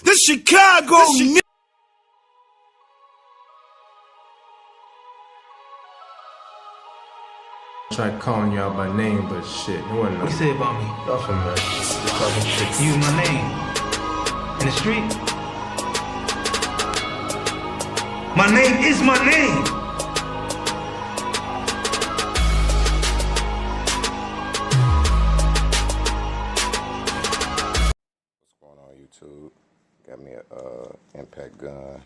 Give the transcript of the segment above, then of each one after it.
The Chicago Tried calling y'all by name, but shit, it wasn't What you say about me? nothing, man. Just talking shit. You my name. In the street? My name is my name. What's going on YouTube? Got me a impact gun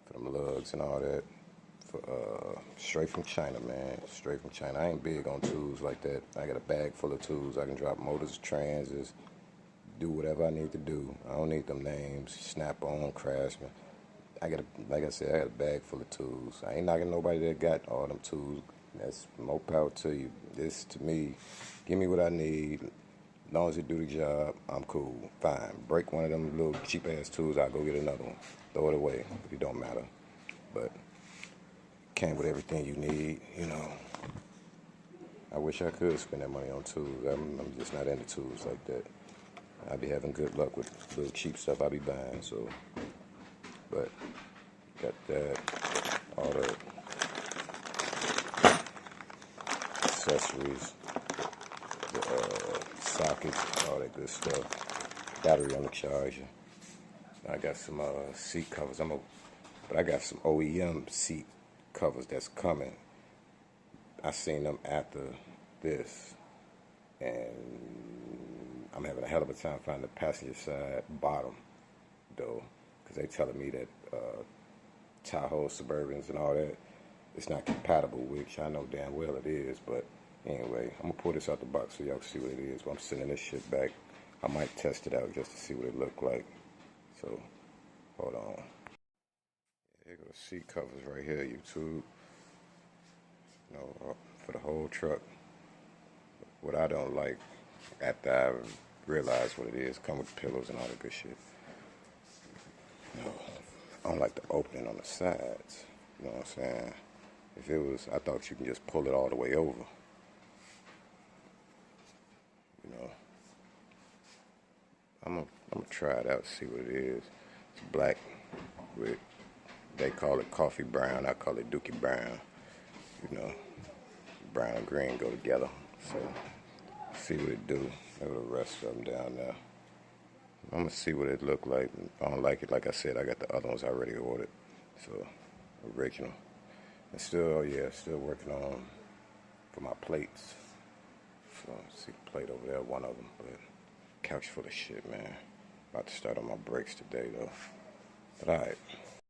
for them lugs and all that. For straight from China, man. Straight from China. I ain't big on tools like that. I got a bag full of tools. I can drop motors, transits, do whatever I need to do. I don't need them names. Snap-on, Craftsman. Like I said, I got a bag full of tools. I ain't knocking nobody that got all them tools. That's more power to you. This, to me, give me what I need. As long as it do the job, I'm cool. Fine. Break one of them little cheap-ass tools, I'll go get another one. Throw it away. It don't matter. But came with everything you need, you know. I wish I could spend that money on tools. I'm just not into tools like that. I be having good luck with little cheap stuff I be buying, so. But got that, all the accessories, the sockets, all that good stuff. Battery on the charger. I got some seat covers. But I got some OEM seat covers that's coming. I seen them after this, and I'm having a hell of a time finding the passenger side bottom though, because they telling me that Tahoe, Suburbans and all that, it's not compatible, which I know damn well it is. But anyway, I'm gonna pull this out the box so y'all can see what it is. But I'm sending this shit back. I might test it out just to see what it look like. So hold on. Here go the seat covers right here, YouTube. You know, for the whole truck. What I don't like, after I realize what it is, come with pillows and all that good shit. You know, I don't like the opening on the sides. You know what I'm saying? If it was, I thought you can just pull it all the way over. You know, I'm gonna try it out, see what it is. It's black with, they call it coffee brown, I call it dookie brown. You know, brown and green go together. So, see what it do. There the rest of them down there. I'm gonna see what it look like. I don't like it. Like I said, I got the other ones already ordered. So, original. And still, yeah, still working on for my plates. So, see the plate over there, one of them. But couch full of shit, man. About to start on my brakes today, though. But alright.